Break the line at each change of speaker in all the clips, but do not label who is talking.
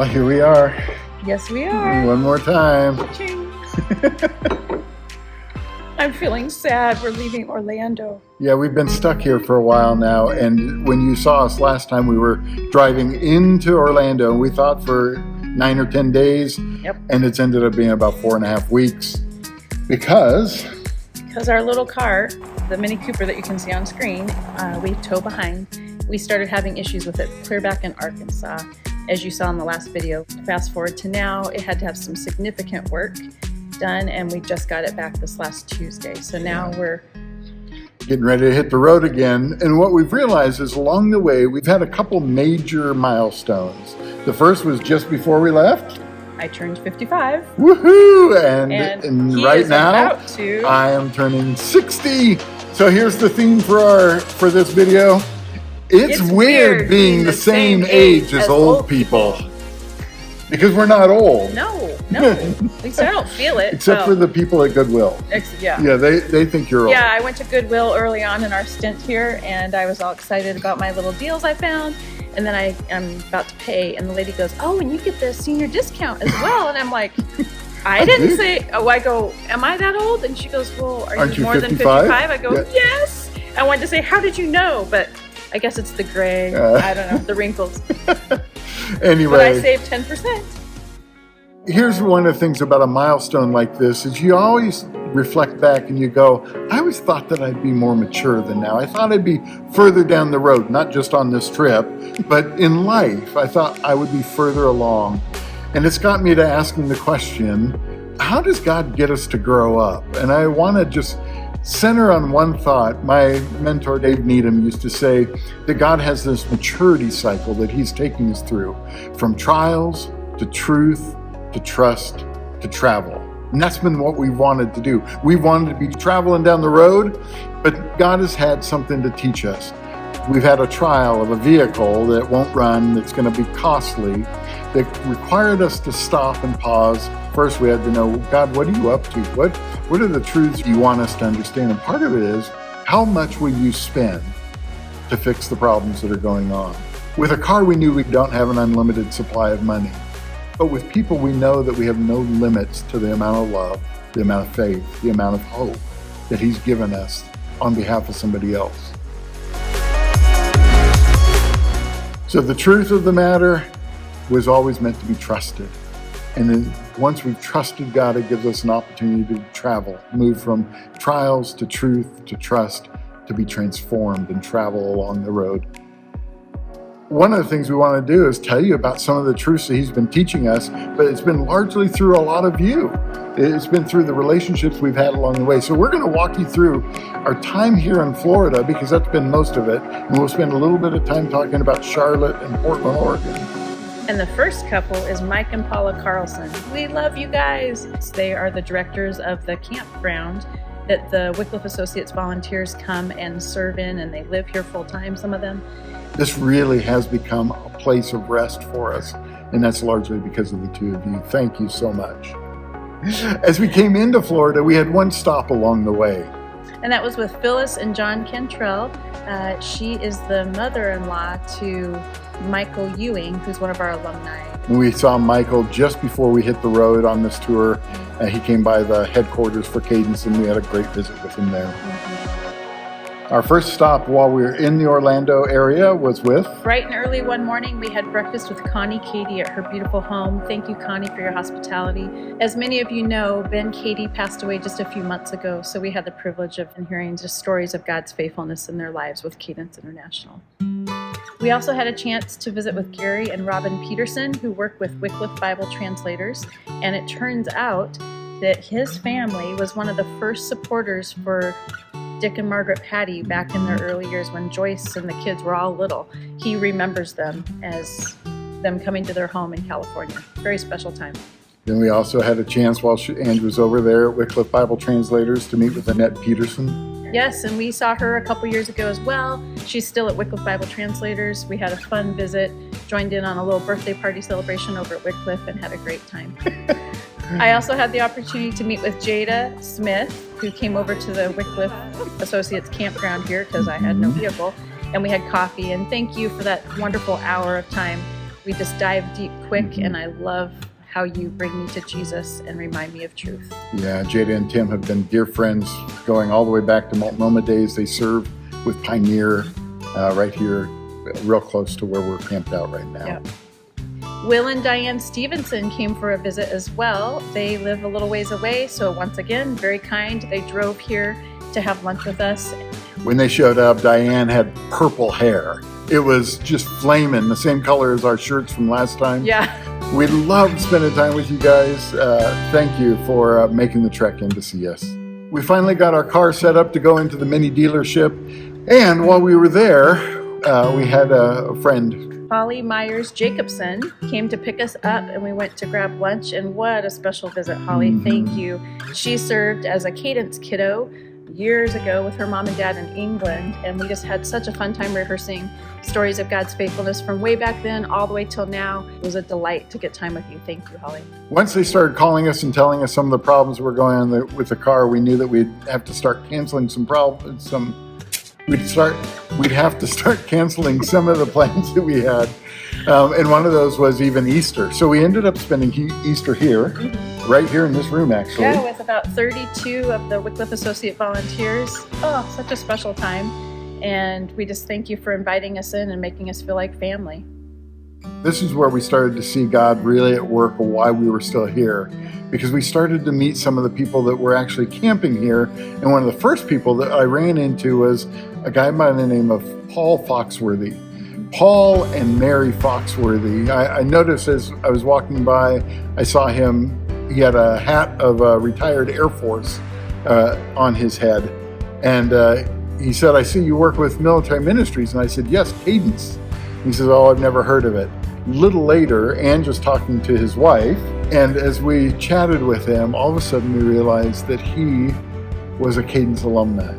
here we are.
Yes, we are.
One more time.
I'm feeling sad. We're leaving Orlando.
Yeah, we've been stuck here for a while now, and when you saw us last time, we were driving into Orlando, and we thought for 9 or 10 days, and it's ended up being about 4.5 weeks because
our little car, the Mini Cooper that you can see on screen, we tow behind. We started having issues with it clear back in Arkansas, as you saw in the last video. Fast forward to now, it had to have some significant work done, and we just got it back this last Tuesday. So now we're
getting ready to hit the road again. And what we've realized is along the way, we've had a couple major milestones. The first was just before we left.
I turned 55.
Woohoo! And right now,
about
I am turning 60. So here's the theme for this video. It's weird being the same age as old people. Because we're not old.
No. At least I don't feel it.
Except for the people at Goodwill.
Yeah,
they think you're old.
Yeah, I went to Goodwill early on in our stint here, and I was all excited about my little deals I found. And then I'm about to pay, and the lady goes, "Oh, and you get the senior discount as well." And I'm like, I didn't say. Oh, I go, "Am I that old?" And she goes, "Well, are you more than 55?" I go, "Yes." I wanted to say, "How did you know?" But I guess it's the gray. I don't know, the wrinkles.
Anyway,
but I saved 10%.
Here's one of the things about a milestone like this is you always reflect back and you go, I always thought that I'd be more mature than now. I thought I'd be further down the road, not just on this trip, but in life. I thought I would be further along. And it's got me to asking the question, how does God get us to grow up? And I want to just center on one thought. My mentor, Dave Needham, used to say that God has this maturity cycle that he's taking us through, from trials to truth to trust to travel. And that's been what we wanted to do. We wanted to be traveling down the road, but God has had something to teach us. We've had a trial of a vehicle that won't run, that's going to be costly, that required us to stop and pause. First, we had to know, God, what are you up to? What are the truths you want us to understand? And part of it is, how much will you spend to fix the problems that are going on? With a car, we knew we don't have an unlimited supply of money. But with people, we know that we have no limits to the amount of love, the amount of faith, the amount of hope that he's given us on behalf of somebody else. So the truth of the matter was always meant to be trusted. And then once we've trusted God, it gives us an opportunity to travel, move from trials to truth to trust, to be transformed and travel along the road. One of the things we want to do is tell you about some of the truths that he's been teaching us, but it's been largely through a lot of you. It's been through the relationships we've had along the way. So we're going to walk you through our time here in Florida, because that's been most of it. And we'll spend a little bit of time talking about Charlotte and Portland, Oregon.
And the first couple is Mike and Paula Carlson. We love you guys. They are the directors of the campground that the Wycliffe Associates volunteers come and serve in, and they live here full time, some of them.
This really has become a place of rest for us, and that's largely because of the two of you. Thank you so much. As we came into Florida, we had one stop along the way.
And that was with Phyllis and John Cantrell. She is the mother-in-law to Michael Ewing, who's one of our alumni.
We saw Michael just before we hit the road on this tour. He came by the headquarters for Cadence, and we had a great visit with him there. Our first stop while we were in the Orlando area was with...
Bright and early one morning, we had breakfast with Connie Katie at her beautiful home. Thank you, Connie, for your hospitality. As many of you know, Ben Katie passed away just a few months ago, so we had the privilege of hearing just stories of God's faithfulness in their lives with Cadence International. We also had a chance to visit with Gary and Robin Peterson, who work with Wycliffe Bible translators, and it turns out that his family was one of the first supporters for Dick and Margaret Patty back in their early years when Joyce and the kids were all little. He remembers them as them coming to their home in California. Very special time.
Then we also had a chance while Andrew was over there at Wycliffe Bible Translators to meet with Annette Peterson.
Yes, and we saw her a couple years ago as well. She's still at Wycliffe Bible Translators. We had a fun visit, joined in on a little birthday party celebration over at Wycliffe, and had a great time. I also had the opportunity to meet with Jada Smith, who came over to the Wycliffe Associates campground here because I had no vehicle, and we had coffee. And thank you for that wonderful hour of time We just dive deep quick, and I love how you bring me to Jesus and remind me of truth.
Yeah, Jada and Tim have been dear friends going all the way back to Multnomah days. They serve with Pioneer right here, real close to where we're camped out right now.
Yep. Will and Diane Stevenson came for a visit as well. They live a little ways away, so once again, very kind. They drove here to have lunch with us.
When they showed up, Diane had purple hair. It was just flaming, the same color as our shirts from last time.
Yeah.
We loved spending time with you guys. Thank you for making the trek in to see us. We finally got our car set up to go into the mini dealership. And while we were there, we had a friend,
Holly Myers Jacobson, came to pick us up, and we went to grab lunch. And what a special visit, Holly. Thank you. She served as a Cadence kiddo years ago with her mom and dad in England, and we just had such a fun time rehearsing stories of God's faithfulness from way back then all the way till now. It was a delight to get time with you. Thank you, Holly.
Once they started calling us and telling us some of the problems that were going on with the car, we knew that we'd have to start canceling some problems. We'd have to start canceling some of the plans that we had. And one of those was even Easter. So we ended up spending Easter here, right here in this room, actually.
Yeah, with about 32 of the Wycliffe Associate volunteers. Oh, such a special time. And we just thank you for inviting us in and making us feel like family.
This is where we started to see God really at work, why we were still here, because we started to meet some of the people that were actually camping here. And one of the first people that I ran into was a guy by the name of Paul Foxworthy. Paul and Mary Foxworthy. I noticed as I was walking by, I saw him. He had a hat of a retired Air Force on his head. And he said, "I see you work with military ministries." And I said, "Yes, Cadence." He says, "Oh, I've never heard of it." A little later, Ann was talking to his wife. And as we chatted with him, all of a sudden we realized that he was a Cadence alumni.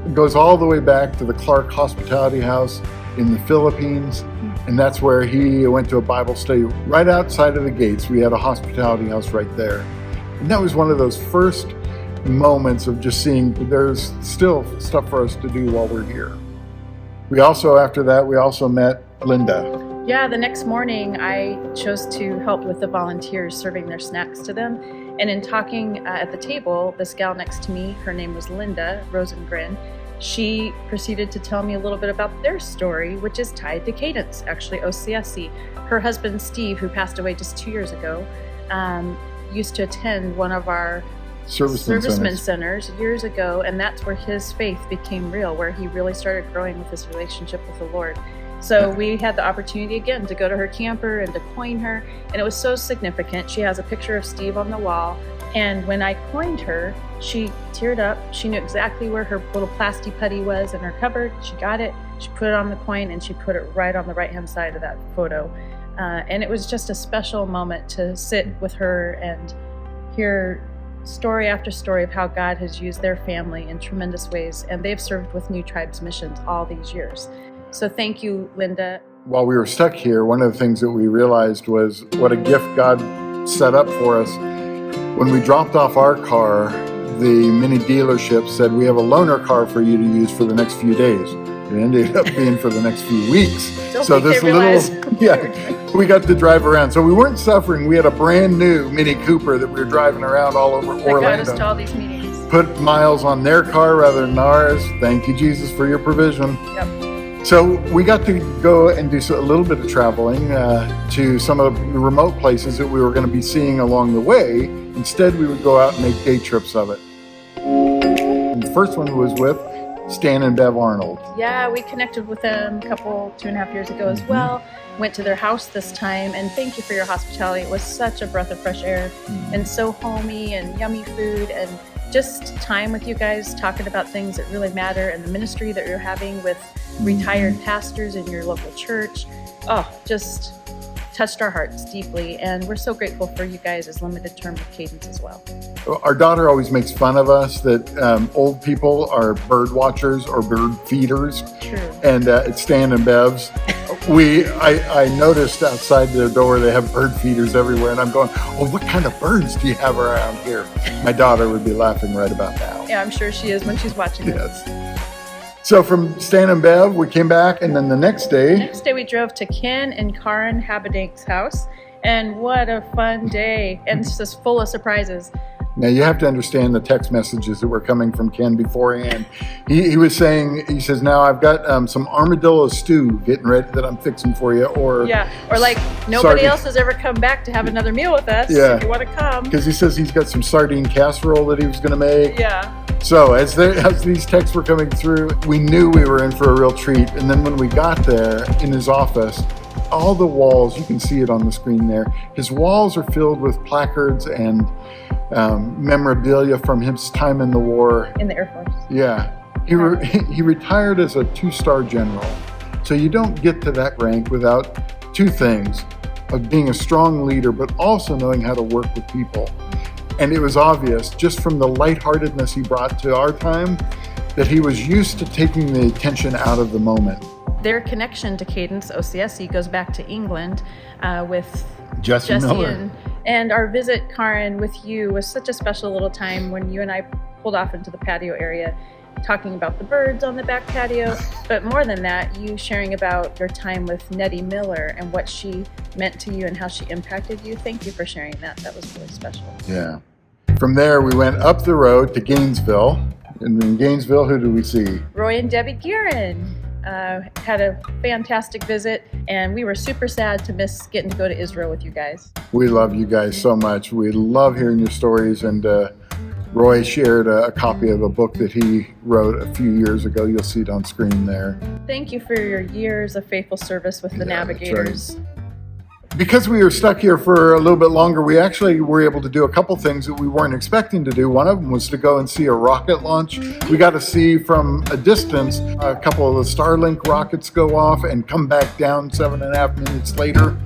It goes all the way back to the Clark Hospitality House in the Philippines. And that's where he went to a Bible study right outside of the gates. We had a hospitality house right there. And that was one of those first moments of just seeing there's still stuff for us to do while we're here. After that, we also met Linda.
Yeah, the next morning I chose to help with the volunteers serving their snacks to them. And in talking at the table, this gal next to me, her name was Linda Rosengren. She proceeded to tell me a little bit about their story, which is tied to Cadence, actually OCSC. Her husband, Steve, who passed away just 2 years ago, used to attend one of our servicemen centers years ago, and that's where his faith became real, where he really started growing with his relationship with the Lord. So we had the opportunity again to go to her camper and to coin her, and it was so significant. She has a picture of Steve on the wall, and when I coined her, she teared up. She knew exactly where her little plastic putty was in her cupboard. She got it, she put it on the coin, and she put it right on the right-hand side of that photo. And it was just a special moment to sit with her and hear story after story of how God has used their family in tremendous ways, and they've served with New Tribes Missions all these years. So thank you, Linda.
While we were stuck here, one of the things that we realized was what a gift God set up for us. When we dropped off our car, the mini dealership said, "We have a loaner car for you to use for the next few days." It ended up being for the next few weeks. We got to drive around. So we weren't suffering. We had a brand new Mini Cooper that we were driving around all over Orlando.
Got us to all these meetings.
Put miles on their car rather than ours. Thank you, Jesus, for your provision.
Yep.
So we got to go and do a little bit of traveling to some of the remote places that we were going to be seeing along the way. Instead, we would go out and make day trips of it. And the first one was with Stan and Bev Arnold.
Yeah, we connected with them a couple, 2.5 years ago as well. Went to their house this time, and thank you for your hospitality. It was such a breath of fresh air and so homey and yummy food, and just time with you guys talking about things that really matter and the ministry that you're having with retired pastors in your local church. Oh, just touched our hearts deeply, and we're so grateful for you guys as limited term with Cadence as well.
Our daughter always makes fun of us that old people are bird watchers or bird feeders.
True.
And it's Stan and Bev's. I noticed outside their door they have bird feeders everywhere, and I'm going, "Oh, what kind of birds do you have around here?" My daughter would be laughing right about now.
Yeah, I'm sure she is when she's watching this.
Yes. So from Stan and Bev, we came back, and then the next day
we drove to Ken and Karen Habedank's house, and what a fun day, and it's just full of surprises.
Now, you have to understand the text messages that were coming from Ken beforehand. He was saying, he says, now I've got some armadillo stew getting ready that I'm fixing for you. Or
like nobody else has ever come back to have another meal with us.
Yeah.
If you want to come.
Because he says he's got some sardine casserole that he was going to make.
Yeah.
So as these texts were coming through, we knew we were in for a real treat. And then when we got there in his office, all the walls, you can see it on the screen there, his walls are filled with placards and memorabilia from his time in the war.
In the Air Force.
Yeah. He retired as a 2-star general. So you don't get to that rank without 2 things, of being a strong leader, but also knowing how to work with people. And it was obvious, just from the lightheartedness he brought to our time, that he was used to taking the attention out of the moment.
Their connection to Cadence OCSC goes back to England with
Jesse Miller.
And our visit, Karen, with you was such a special little time when you and I pulled off into the patio area, talking about the birds on the back patio. But more than that, you sharing about your time with Nettie Miller and what she meant to you and how she impacted you. Thank you for sharing that. That was really special.
Yeah. From there, we went up the road to Gainesville. And in Gainesville, who did we see?
Roy and Debbie Guerin. Had a fantastic visit, and we were super sad to miss getting to go to Israel with you guys.
We love you guys so much. We love hearing your stories, and Roy shared a copy of a book that he wrote a few years ago. You'll see it on screen there.
Thank you for your years of faithful service with the Navigators.
Right. Because we were stuck here for a little bit longer, we actually were able to do a couple things that we weren't expecting to do. One of them was to go and see a rocket launch. We got to see from a distance a couple of the Starlink rockets go off and come back down 7.5 minutes later.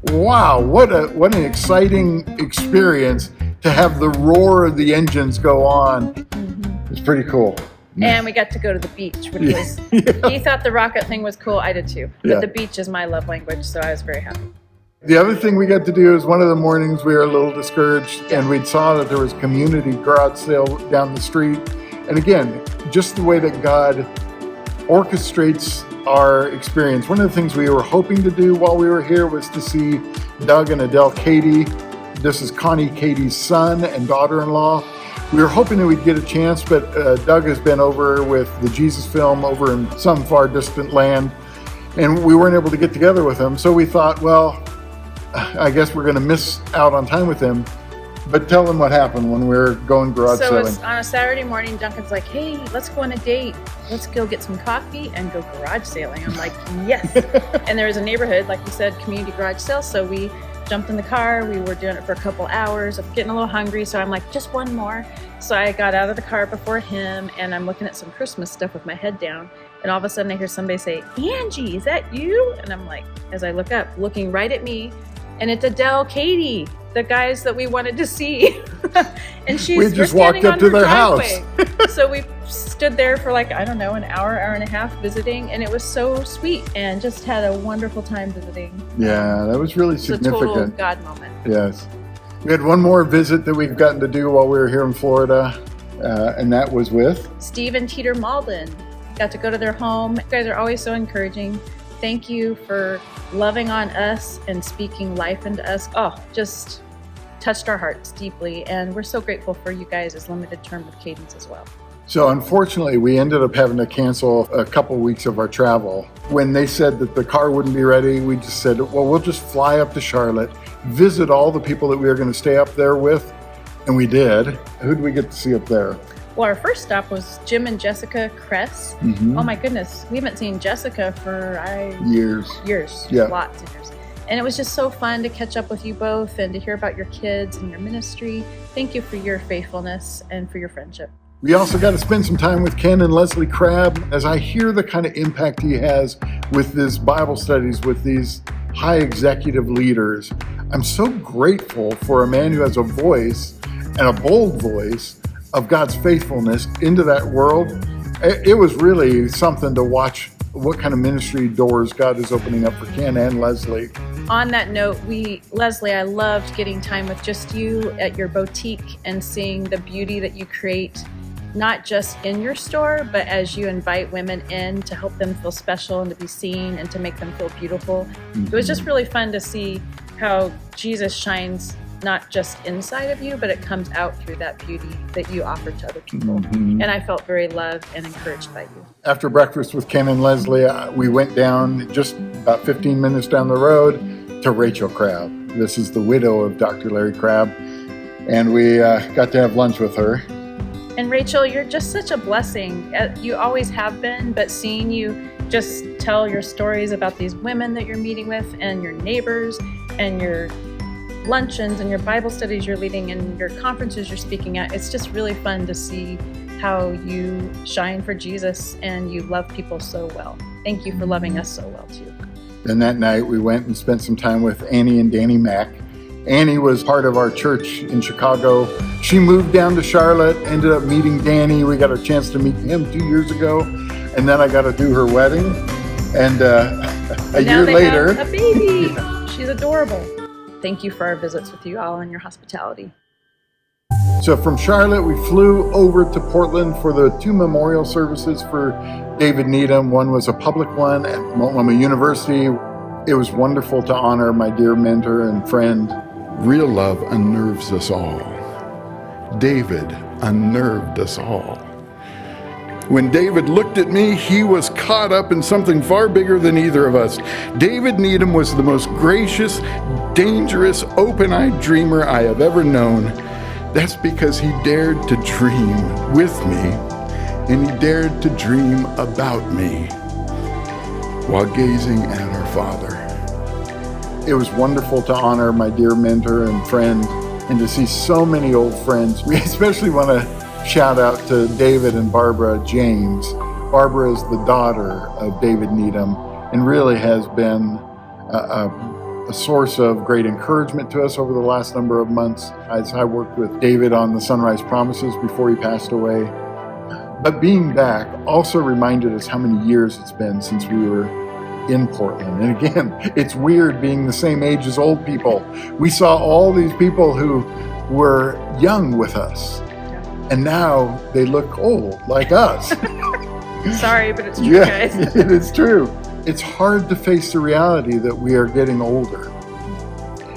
Wow, what an exciting experience to have the roar of the engines go on. Mm-hmm. It's pretty cool.
And we got to go to the beach, which was, he thought the rocket thing was cool. I did too. But the beach is my love language, so I was very happy.
The other thing we got to do is one of the mornings we were a little discouraged, and we saw that there was community garage sale down the street. And again, just the way that God orchestrates our experience. One of the things we were hoping to do while we were here was to see Doug and Adele Cady. This is Connie Cady's son and daughter-in-law. We were hoping that we'd get a chance, but Doug has been over with the Jesus film over in some far distant land, and we weren't able to get together with him. So we thought, well, I guess we're going to miss out on time with him. But tell them what happened when we were going garage
selling.
selling.
So it was on a Saturday morning. Duncan's like, hey, let's go on a date. Let's go get some coffee and go garage sailing. I'm like, yes. And there was a neighborhood, like you said, community garage sale. So we jumped in the car. We were doing it for a couple hours. I'm getting a little hungry. So I'm like, just one more. So I got out of the car before him, and I'm looking at some Christmas stuff with my head down. And all of a sudden I hear somebody say, Angie, is that you? And I'm like, as I look up, looking right at me, and it's Adele Cady, the guys that we wanted to see. And
we just walked up to their house.
So we stood there for like, I don't know, an hour and a half visiting, and it was so sweet, and just had a wonderful time visiting.
Yeah, that was really significant.
It's a total God moment.
Yes. We had one more visit that we've gotten to do while we were here in Florida, and that was with
Steve and Teeter Malden. Got to go to their home. You guys are always so encouraging. Thank you for loving on us and speaking life into us. Oh, just touched our hearts deeply. And we're so grateful for you guys as limited term with Cadence as well.
So unfortunately, we ended up having to cancel a couple weeks of our travel. When they said that the car wouldn't be ready, we just said, well, we'll just fly up to Charlotte, visit all the people that we were going to stay up there with. And we did. Who did we get to see up there?
Well, our first stop was Jim and Jessica Kress. Mm-hmm. Oh my goodness, we haven't seen Jessica for
years.
Yeah. Lots of years. And it was just so fun to catch up with you both and to hear about your kids and your ministry. Thank you for your faithfulness and for your friendship.
We also got to spend some time with Ken and Leslie Crabb. As I hear the kind of impact he has with his Bible studies with these high executive leaders, I'm so grateful for a man who has a voice and a bold voice of God's faithfulness into that world. It was really something to watch what kind of ministry doors God is opening up for Ken and Leslie.
On that note, Leslie, I loved getting time with just you at your boutique and seeing the beauty that you create not just in your store, but as you invite women in to help them feel special and to be seen and to make them feel beautiful. It was just really fun to see how Jesus shines not just inside of you, but it comes out through that beauty that you offer to other people. And I felt very loved and encouraged by you.
After breakfast with Ken and Leslie, we went down just about 15 minutes down the road to Rachel Crabb. This is the widow of Dr. Larry Crabb, and we got to have lunch with her.
And Rachel, you're just such a blessing. You always have been, but seeing you just tell your stories about these women that you're meeting with and your neighbors and your luncheons and your Bible studies you're leading and your conferences you're speaking at, it's just really fun to see how you shine for Jesus and you love people so well. Thank you for loving us so well too.
Then that night we went and spent some time with Annie and Danny Mack. Annie was part of our church in Chicago. She moved down to Charlotte, ended up meeting Danny. We got a chance to meet him 2 years ago. And then I got to do her wedding. And a year later,
have a baby. She's adorable. Thank you for our visits with you all and your hospitality.
So from Charlotte, we flew over to Portland for the 2 memorial services for David Needham. One was a public one at Multnomah University. It was wonderful to honor my dear mentor and friend. Real love unnerves us all. David unnerved us all. When David looked at me, he was caught up in something far bigger than either of us. David Needham was the most gracious, dangerous, open-eyed dreamer I have ever known. That's because he dared to dream with me, and he dared to dream about me while gazing at our Father. It was wonderful to honor my dear mentor and friend and to see so many old friends. We especially want to shout out to David and Barbara James. Barbara is the daughter of David Needham and really has been a source of great encouragement to us over the last number of months as I worked with David on the Sunrise Promises before he passed away. But being back also reminded us how many years it's been since we were in Portland. And again, it's weird being the same age as old people. We saw all these people who were young with us. And now they look old, like us.
Sorry, but it's true, guys.
It is true. It's hard to face the reality that we are getting older.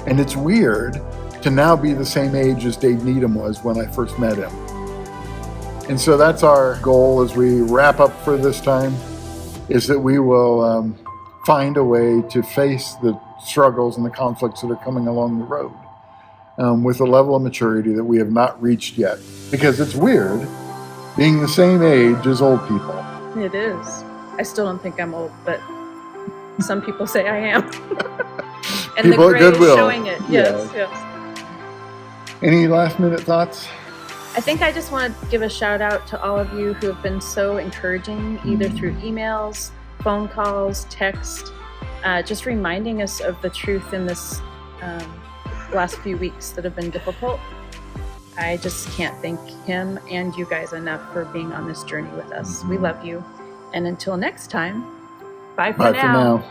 And it's weird to now be the same age as Dave Needham was when I first met him. And so that's our goal as we wrap up for this time, is that we will find a way to face the struggles and the conflicts that are coming along the road. With a level of maturity that we have not reached yet. Because it's weird being the same age as old people.
It is. I still don't think I'm old, but some people say I am. And
People
the gray is showing it. Yes.
Any last minute thoughts?
I think I just want to give a shout out to all of you who have been so encouraging, either through emails, phone calls, text, just reminding us of the truth in this last few weeks that have been difficult. I just can't thank him and you guys enough for being on this journey with us. We love you. And until next time, bye for now.